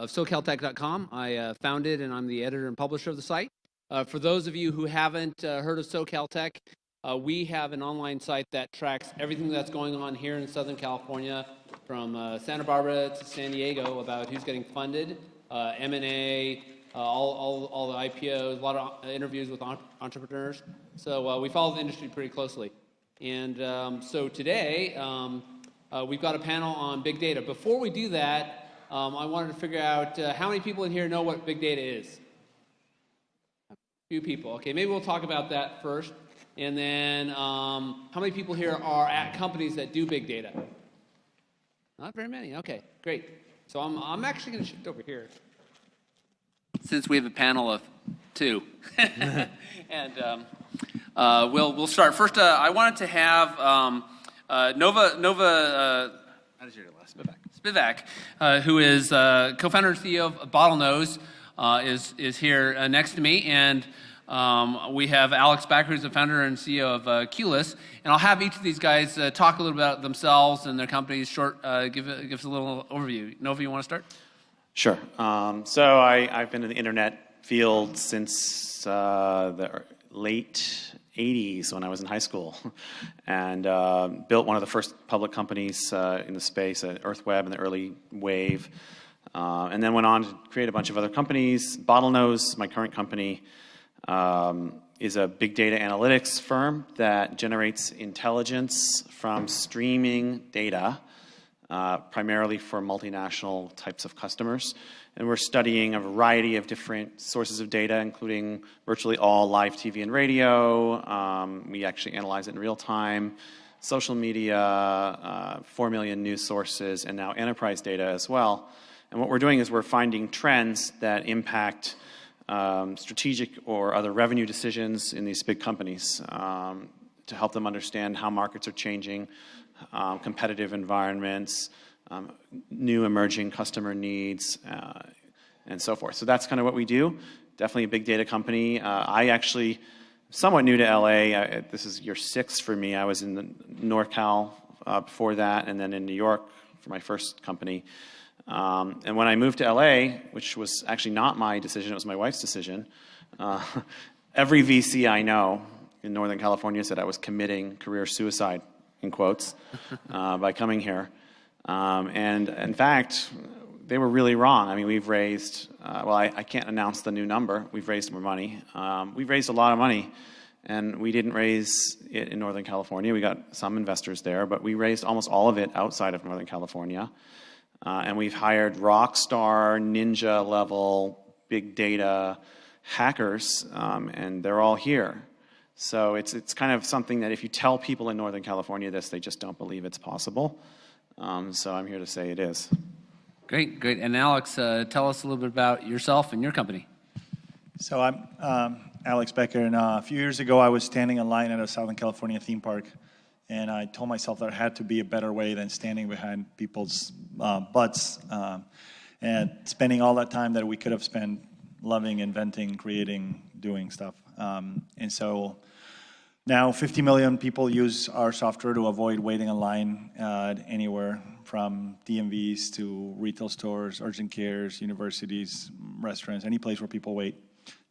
of SoCalTech.com. I founded and I'm the editor and publisher of the site. For those of you who haven't heard of SoCal Tech, we have an online site that tracks everything that's going on here in Southern California, from Santa Barbara to San Diego, about who's getting funded, M&A, all the IPOs, a lot of interviews with entrepreneurs. So we follow the industry pretty closely. And so today, we've got a panel on big data. Before we do that, I wanted to figure out how many people in here know what big data is? A few people. Okay, maybe we'll talk about that first. And then how many people here are at companies that do big data? Not very many. Okay, great. So I'm actually going to shift over here, since we have a panel of two. And we'll start. First, I wanted to have Nova how does your last Spivak, who is co-founder and CEO of Bottlenose, is here next to me, and we have Alex Becker, who's the founder and CEO of Qless, and I'll have each of these guys talk a little bit about themselves and their companies. Give us a little overview. Nova, you want to start? Sure. So I've been in the internet field since the late 80s when I was in high school, and built one of the first public companies in the space, EarthWeb, in the early wave, and then went on to create a bunch of other companies. Bottlenose, my current company, is a big data analytics firm that generates intelligence from streaming data, primarily for multinational types of customers. And we're studying a variety of different sources of data, including virtually all live TV and radio. We actually analyze it in real time, social media, 4 million news sources, and now enterprise data as well. And what we're doing is we're finding trends that impact strategic or other revenue decisions in these big companies, to help them understand how markets are changing, competitive environments, new emerging customer needs, and so forth. So that's kind of what we do. Definitely a big data company. I actually, somewhat new to LA. This is year 6 for me. I was in the NorCal before that, and then in New York for my first company. And when I moved to LA, which was actually not my decision, it was my wife's decision, every VC I know in Northern California said I was committing career suicide, in quotes, by coming here. And in fact, they were really wrong. I mean, we've raised, well, I can't announce the new number. We've raised more money. We've raised a lot of money, and we didn't raise it in Northern California. We got some investors there, but we raised almost all of it outside of Northern California. And we've hired rock star, ninja level, big data hackers, and they're all here. So it's kind of something that if you tell people in Northern California this, they just don't believe it's possible. So I'm here to say it is. Great, great. And Alex, tell us a little bit about yourself and your company. So I'm Alex Becker, and a few years ago I was standing in line at a Southern California theme park, and I told myself there had to be a better way than standing behind people's butts and spending all that time that we could have spent loving, inventing, creating, doing stuff. And so now 50 million people use our software to avoid waiting in line anywhere, from DMVs to retail stores, urgent cares, universities, restaurants, any place where people wait.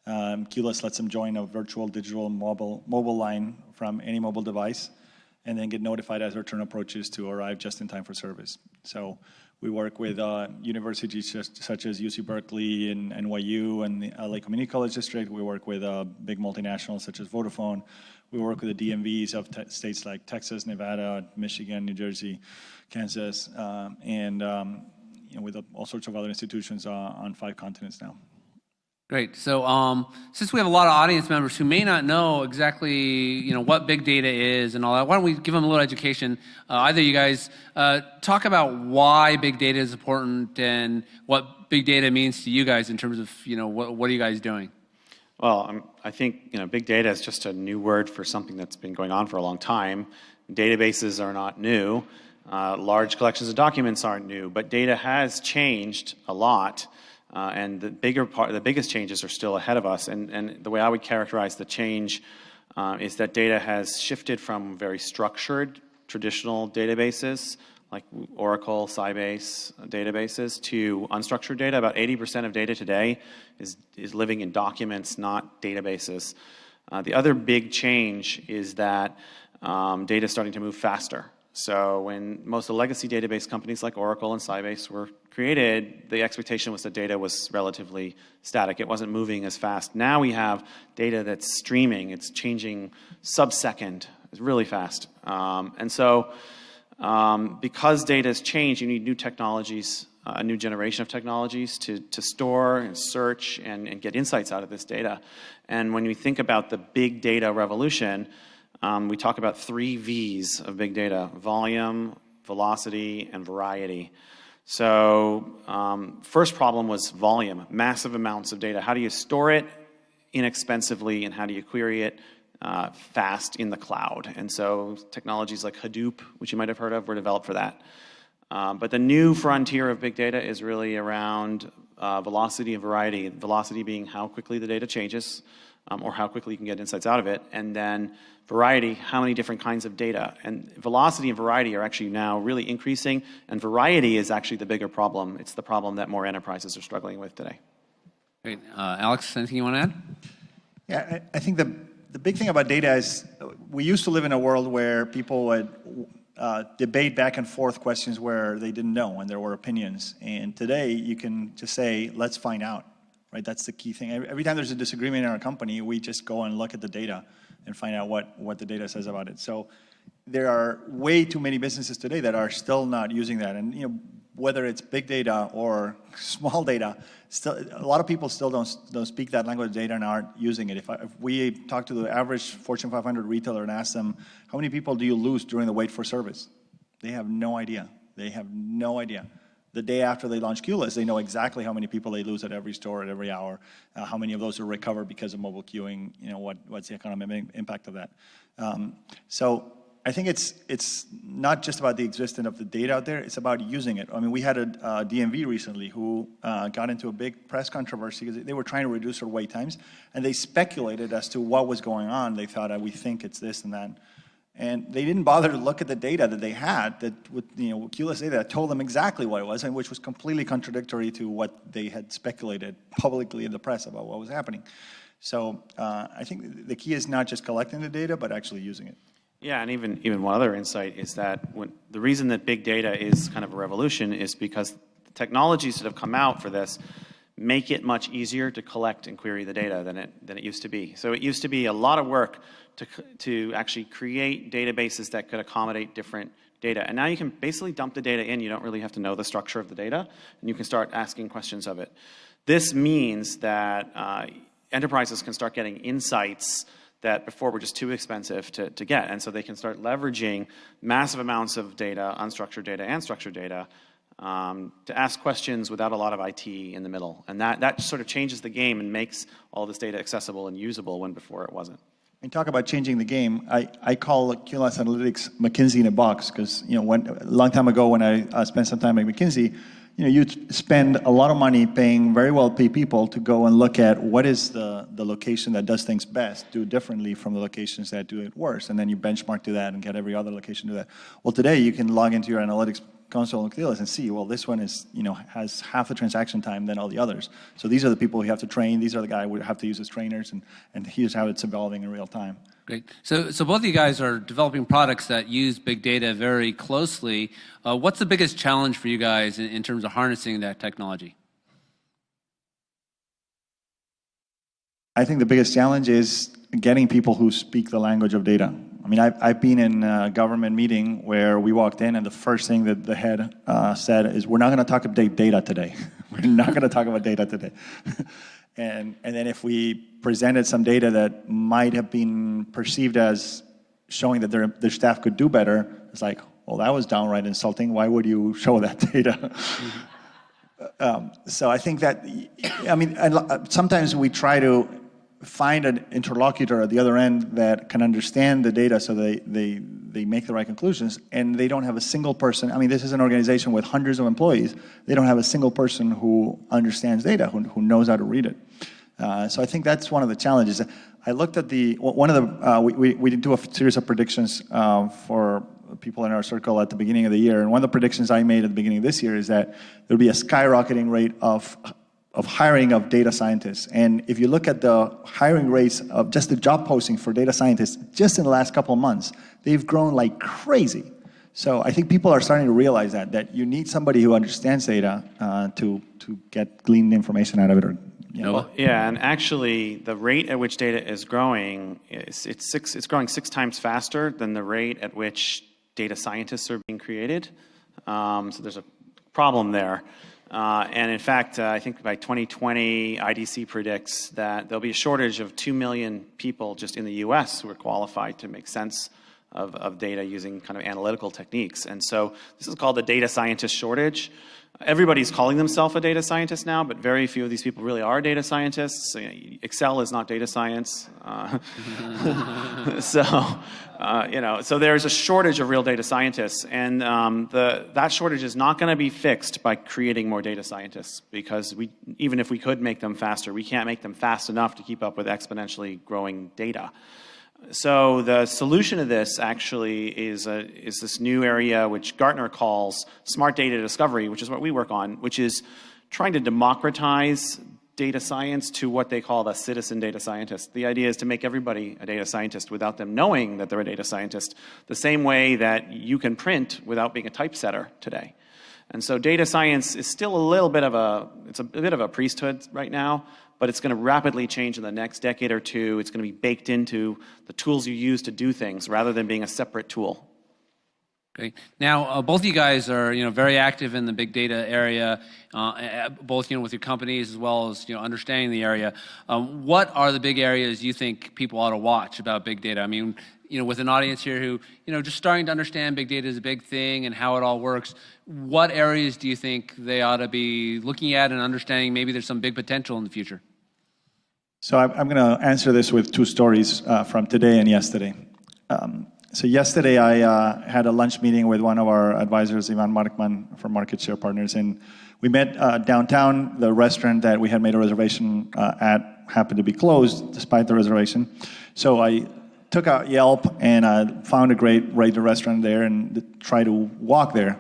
Qless lets them join a virtual digital mobile line from any mobile device, and then get notified as their turn approaches to arrive just in time for service. So we work with universities such as UC Berkeley and NYU and the LA Community College District. We work with big multinationals such as Vodafone. We work with the DMVs of states like Texas, Nevada, Michigan, New Jersey, Kansas, and with all sorts of other institutions on 5 continents now. Great. So since we have a lot of audience members who may not know exactly what big data is and all that, why don't we give them a little education? Either you guys talk about why big data is important and what big data means to you guys in terms of what are you guys doing? Well, I think big data is just a new word for something that's been going on for a long time. Databases are not new. Large collections of documents aren't new, but data has changed a lot. And the biggest changes are still ahead of us. And the way I would characterize the change is that data has shifted from very structured, traditional databases, like Oracle, Sybase databases, to unstructured data. About 80% of data today is living in documents, not databases. The other big change is that data is starting to move faster. So when most of the legacy database companies like Oracle and Sybase were created, the expectation was that data was relatively static. It wasn't moving as fast. Now we have data that's streaming. It's changing sub-second. It's really fast. And so because data has changed, you need new technologies, a new generation of technologies to store and search and get insights out of this data. And when we think about the big data revolution, we talk about 3 V's of big data: volume, velocity, and variety. So first problem was volume, massive amounts of data. How do you store it inexpensively, and how do you query it fast in the cloud? And so technologies like Hadoop, which you might have heard of, were developed for that. But the new frontier of big data is really around velocity and variety. Velocity being how quickly the data changes, or how quickly you can get insights out of it, and then variety, how many different kinds of data. And velocity and variety are actually now really increasing, and variety is actually the bigger problem. It's the problem that more enterprises are struggling with today. Great. Alex, anything you want to add? Yeah, I think the big thing about data is we used to live in a world where people would debate back and forth questions where they didn't know and there were opinions. And today you can just say, let's find out. Right? That's the key thing. Every time there's a disagreement in our company, we just go and look at the data and find out what the data says about it. So there are way too many businesses today that are still not using that. And whether it's big data or small data, still a lot of people still don't speak that language of data and aren't using it. If we talk to the average Fortune 500 retailer and ask them, how many people do you lose during the wait for service? They have no idea. They have no idea. The day after they launch QList, they know exactly how many people they lose at every store at every hour, how many of those are recovered because of mobile queuing, what's the economic impact of that. So I think it's not just about the existence of the data out there, it's about using it. I mean, we had a DMV recently who got into a big press controversy because they were trying to reduce their wait times, and they speculated as to what was going on. They thought, we think it's this and that. And they didn't bother to look at the data that they had, that with QList data that told them exactly what it was, and which was completely contradictory to what they had speculated publicly in the press about what was happening. So I think the key is not just collecting the data, but actually using it. Yeah, and even one other insight is that the reason that big data is kind of a revolution is because the technologies that have come out for this make it much easier to collect and query the data than it used to be. So it used to be a lot of work to actually create databases that could accommodate different data. And now you can basically dump the data in. You don't really have to know the structure of the data, and you can start asking questions of it. This means that enterprises can start getting insights that before were just too expensive to get. And so they can start leveraging massive amounts of data, unstructured data and structured data, to ask questions without a lot of IT in the middle. And that sort of changes the game and makes all this data accessible and usable when before it wasn't. And talk about changing the game. I call QList Analytics McKinsey in a box because a long time ago when I spent some time at McKinsey, you'd spend a lot of money paying very well-paid people to go and look at what is the location that does things best, do differently from the locations that do it worse, and then you benchmark to that and get every other location to do that. Well, today you can log into your analytics console in QList and see, well, this one is, has half the transaction time than all the others. So these are the people you have to train. These are the guys we have to use as trainers, and here's how it's evolving in real time. Great. So both of you guys are developing products that use big data very closely. What's the biggest challenge for you guys in terms of harnessing that technology? I think the biggest challenge is getting people who speak the language of data. I mean, I've been in a government meeting where we walked in and the first thing that the head said is, we're not going to talk about data today. We're not going to talk about data today. And then if we presented some data that might have been perceived as showing that their staff could do better, it's like, well, that was downright insulting. Why would you show that data? So I think that, sometimes we try to find an interlocutor at the other end that can understand the data so they make the right conclusions, and they don't have a single person. I mean, this is an organization with hundreds of employees. They don't have a single person who understands data, who knows how to read it. So I think that's one of the challenges. I looked at we did do a series of predictions for people in our circle at the beginning of the year. And one of the predictions I made at the beginning of this year is that there'll be a skyrocketing rate of hiring of data scientists. And if you look at the hiring rates of just the job posting for data scientists, just in the last couple of months, they've grown like crazy. So I think people are starting to realize that you need somebody who understands data to get gleaned information out of it. Or, Well, yeah, and actually, the rate at which data is growing it's growing 6 times faster than the rate at which data scientists are being created. So there's a problem there. And in fact, I think by 2020, IDC predicts that there'll be a shortage of 2 million people just in the US who are qualified to make sense of data using kind of analytical techniques. And so this is called the data scientist shortage. Everybody's calling themselves a data scientist now, but very few of these people really are data scientists. Excel is not data science. So there's a shortage of real data scientists, and that shortage is not going to be fixed by creating more data scientists, because even if we could make them faster, we can't make them fast enough to keep up with exponentially growing data. So the solution to this actually is this new area which Gartner calls smart data discovery, which is what we work on, which is trying to democratize data science to what they call the citizen data scientist. The idea is to make everybody a data scientist without them knowing that they're a data scientist, the same way that you can print without being a typesetter today. And so data science is still a bit of a priesthood right now, but it's going to rapidly change in the next decade or two. It's going to be baked into the tools you use to do things rather than being a separate tool. Great. Now, both of you guys are, very active in the big data area, both, with your companies as well as, understanding the area. What are the big areas you think people ought to watch about big data? I mean, with an audience here who, just starting to understand big data is a big thing and how it all works, what areas do you think they ought to be looking at and understanding maybe there's some big potential in the future? So I'm going to answer this with 2 stories from today and yesterday. So yesterday I had a lunch meeting with one of our advisors, Ivan Markman from Market Share Partners, and we met downtown. The restaurant that we had made a reservation at happened to be closed despite the reservation. So I took out Yelp and found a great regular restaurant there and tried to walk there.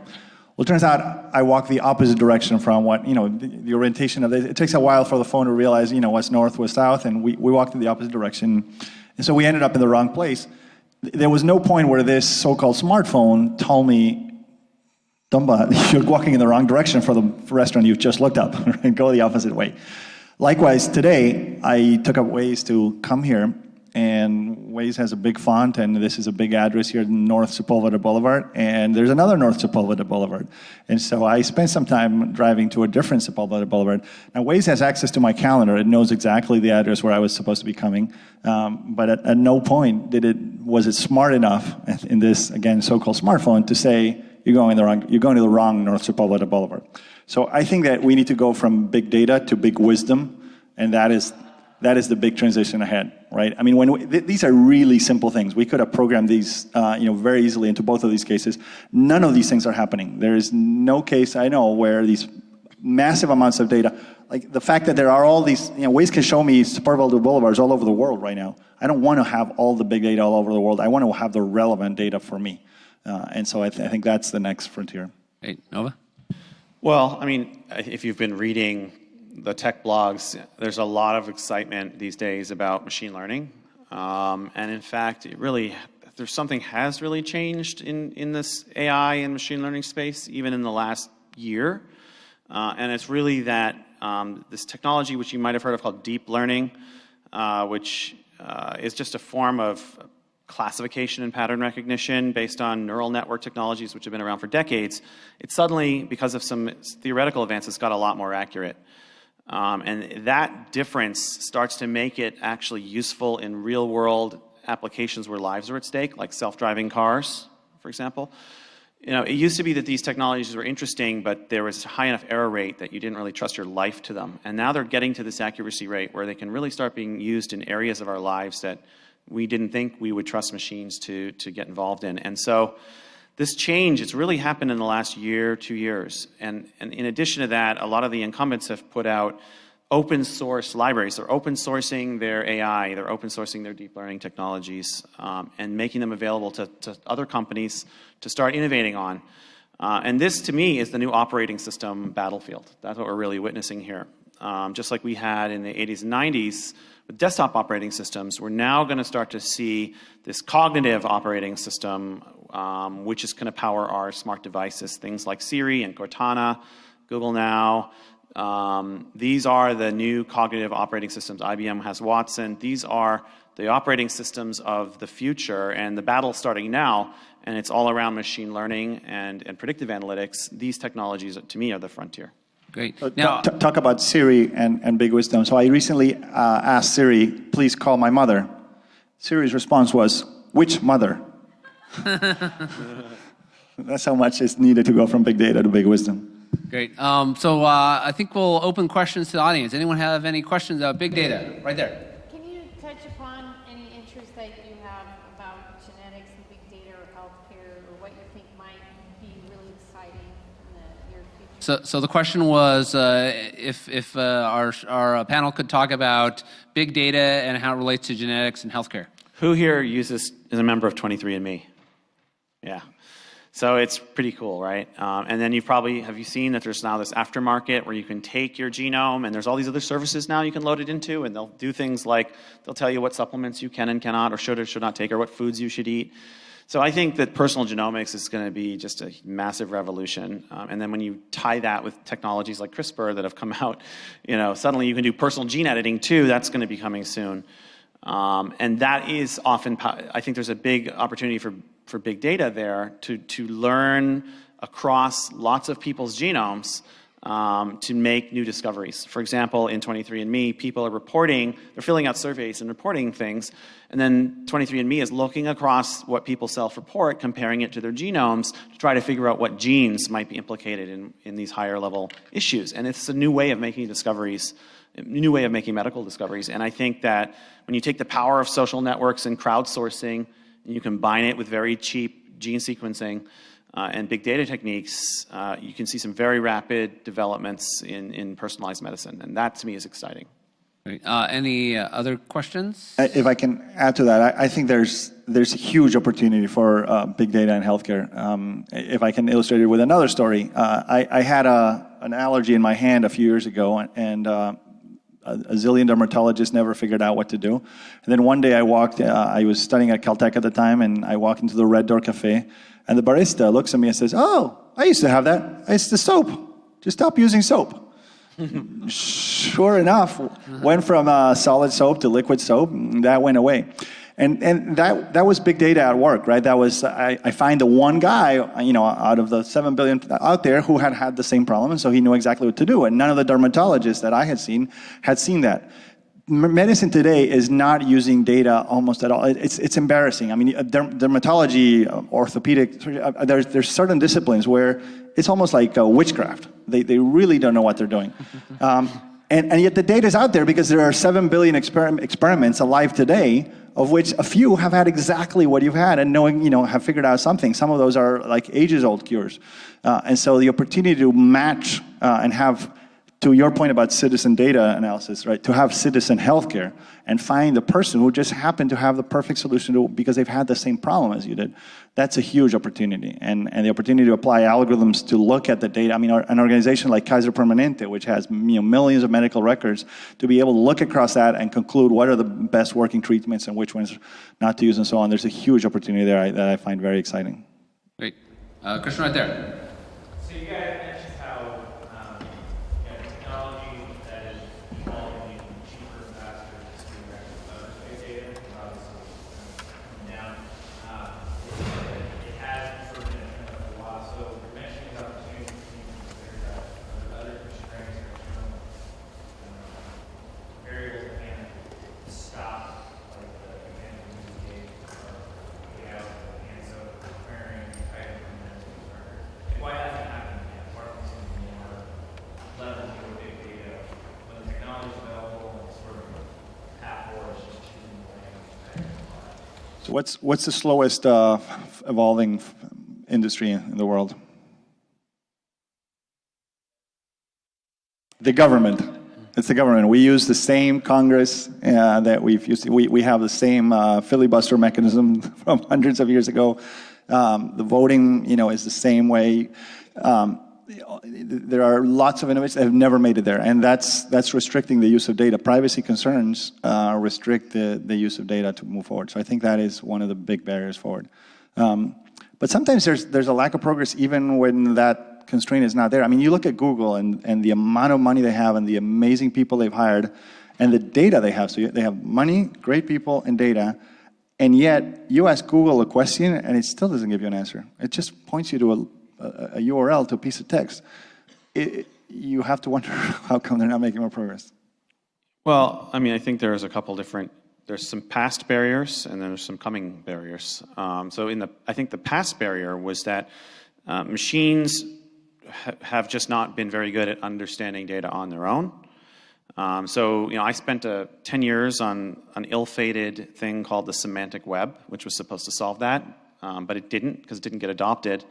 Well, it turns out I walked the opposite direction from what, the orientation of it. It takes a while for the phone to realize, what's north, what's south, and we walked in the opposite direction. And so we ended up in the wrong place. There was no point where this so-called smartphone told me, Dumba, you're walking in the wrong direction for the restaurant you just looked up, and go the opposite way. Likewise, today, I took up Waze to come here, and Waze has a big font, and this is a big address here, North Sepulveda Boulevard, and there's another North Sepulveda Boulevard. And so I spent some time driving to a different Sepulveda Boulevard. Now, Waze has access to my calendar. It knows exactly the address where I was supposed to be coming, but at no point was it smart enough in this, again, so-called smartphone to say, you're going to the wrong North Sepulveda Boulevard. So I think that we need to go from big data to big wisdom, and that is the big transition ahead, right? I mean, these are really simple things. We could have programmed these, very easily into both of these cases. None of these things are happening. There is no case I know where these massive amounts of data, like the fact that there are all these, Waze can show me Sepulveda Boulevards all over the world right now. I don't want to have all the big data all over the world. I want to have the relevant data for me. And so I think that's the next frontier. Hey, Nova? Well, I mean, if you've been reading the tech blogs, there's a lot of excitement these days about machine learning. And in fact, there's something has really changed in this AI and machine learning space, even in the last year. And it's really that this technology, which you might have heard of called deep learning, which is just a form of classification and pattern recognition based on neural network technologies, which have been around for decades. It suddenly, because of some theoretical advances, got a lot more accurate. And that difference starts to make it actually useful in real-world applications where lives are at stake, like self-driving cars, for example. It used to be that these technologies were interesting, but there was a high enough error rate that you didn't really trust your life to them. And now they're getting to this accuracy rate where they can really start being used in areas of our lives that we didn't think we would trust machines to get involved in. And so this change, it's really happened in the last year, 2 years. And in addition to that, a lot of the incumbents have put out open source libraries. They're open sourcing their AI, they're open sourcing their deep learning technologies, and making them available to other companies to start innovating on. And this, to me, is the new operating system battlefield. That's what we're really witnessing here. Just like we had in the 80s and 90s with desktop operating systems, we're now going to start to see this cognitive operating system, which is going to power our smart devices, things like Siri and Cortana, Google Now. These are the new cognitive operating systems. IBM has Watson. These are the operating systems of the future, and the battle's starting now, and it's all around machine learning and predictive analytics. These technologies, to me, are the frontier. Great. Now, talk about Siri and big wisdom. So I recently asked Siri, please call my mother. Siri's response was, which mother? That's how much is needed to go from big data to big wisdom. great. So I think we'll open questions to the audience. Anyone have any questions about big data? Right there. Can you touch upon any interest that you have about genetics and big data or healthcare, or what you think might be really exciting in the near future? So the question was if our panel could talk about big data and how it relates to genetics and healthcare. Who here is a member of 23andMe? Yeah. So it's pretty cool, right? And then have you seen that there's now this aftermarket where you can take your genome, and there's all these other services now you can load it into, and they'll do things like they'll tell you what supplements you can and cannot, or should not take, or what foods you should eat. So I think that personal genomics is going to be just a massive revolution. And then when you tie that with technologies like CRISPR that have come out, suddenly you can do personal gene editing too. That's going to be coming soon. And that is often, I think there's a big opportunity for big data there to learn across lots of people's genomes to make new discoveries. For example, in 23andMe, people are they're filling out surveys and reporting things, and then 23andMe is looking across what people self-report, comparing it to their genomes to try to figure out what genes might be implicated in these higher level issues. And it's a new way of making discoveries, a new way of making medical discoveries. And I think that when you take the power of social networks and crowdsourcing, and you combine it with very cheap gene sequencing and big data techniques, you can see some very rapid developments in personalized medicine. And that, to me, is exciting. Great. Any other questions? If I can add to that, I think there's a huge opportunity for big data in healthcare. If I can illustrate it with another story, I had an allergy in my hand a few years ago, and a zillion dermatologists never figured out what to do. And then one day I was studying at Caltech at the time, and I walk into the Red Door Cafe, and the barista looks at me and says, "Oh, I used to have that. It's the soap. Just stop using soap." Sure enough, went from solid soap to liquid soap, and that went away. And that was big data at work, right? That was, I find the one guy, out of the 7 billion out there who had the same problem, and so he knew exactly what to do. And none of the dermatologists that I had seen that. Medicine today is not using data almost at all. It's embarrassing. I mean, dermatology, orthopedic, there's certain disciplines where it's almost like witchcraft. They really don't know what they're doing. And yet the data is out there because there are 7 billion experiments alive today, of which a few have had exactly what you've had and have figured out something. Some of those are like ages-old cures. And so the opportunity to match and have, to your point about citizen data analysis, right, to have citizen healthcare and find the person who just happened to have the perfect solution because they've had the same problem as you did, that's a huge opportunity. And the opportunity to apply algorithms to look at the data. I mean, an organization like Kaiser Permanente, which has millions of medical records, to be able to look across that and conclude what are the best working treatments and which ones not to use and so on. There's a huge opportunity there that I find very exciting. Great. Christian, right there. So you guys mentioned how technology that is evolving cheaper and faster to big data, obviously coming down. It has sort of been a trend for a while. So you're mentioning the opportunities there's other constraints or variables that can stop, like the example you gave of and so querying type of why hasn't it happened yet? Apart from some more leverage of big data, when the technology is available and sort of path forward is just choosing the way. So what's the slowest evolving industry in the world? The government. It's the government. We use the same Congress that we've used. We have the same filibuster mechanism from hundreds of years ago. The voting, is the same way. There are lots of innovations that have never made it there, and that's restricting the use of data. Privacy concerns restrict the use of data to move forward. So I think that is one of the big barriers forward. But sometimes there's a lack of progress even when that constraint is not there. I mean, you look at Google and the amount of money they have and the amazing people they've hired and the data they have. So they have money, great people, and data, and yet you ask Google a question and it still doesn't give you an answer. It just points you to a URL to a piece of text. You have to wonder how come they're not making more progress. Well, I mean, I think there's a couple different, there's some past barriers and then there's some coming barriers. So I think the past barrier was that machines have just not been very good at understanding data on their own. So, I spent 10 years on an ill-fated thing called the semantic web, which was supposed to solve that, but it didn't because it didn't get adopted.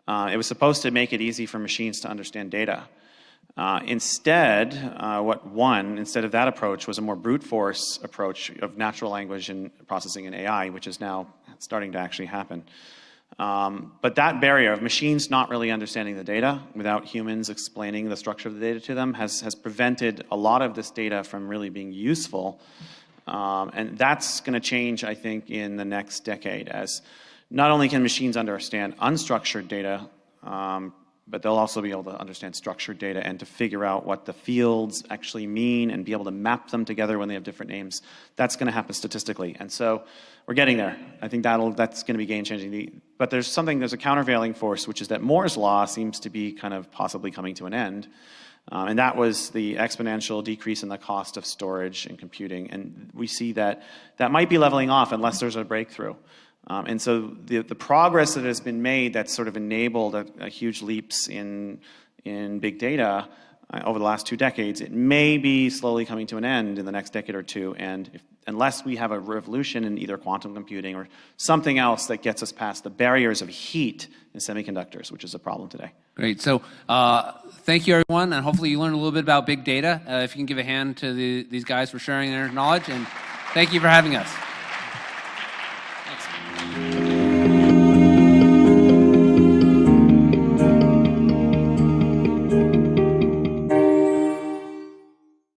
It was supposed to make it easy for machines to understand data. Instead of that approach was a more brute force approach of natural language and processing and AI, which is now starting to actually happen. But that barrier of machines not really understanding the data without humans explaining the structure of the data to them has prevented a lot of this data from really being useful. And that's going to change, I think, in the next decade, as not only can machines understand unstructured data, but they'll also be able to understand structured data and to figure out what the fields actually mean and be able to map them together when they have different names. That's going to happen statistically. And so we're getting there. I think that's going to be game-changing. But there's a countervailing force, which is that Moore's law seems to be kind of possibly coming to an end. And that was the exponential decrease in the cost of storage and computing. And we see that might be leveling off unless there's a breakthrough. And so the progress that has been made that's sort of enabled a huge leaps in big data over the last 2 decades, it may be slowly coming to an end in the next decade or two. And unless we have a revolution in either quantum computing or something else that gets us past the barriers of heat in semiconductors, which is a problem today. Great. So thank you, everyone, and hopefully you learned a little bit about big data. If you can give a hand to these guys for sharing their knowledge, and thank you for having us. Thanks.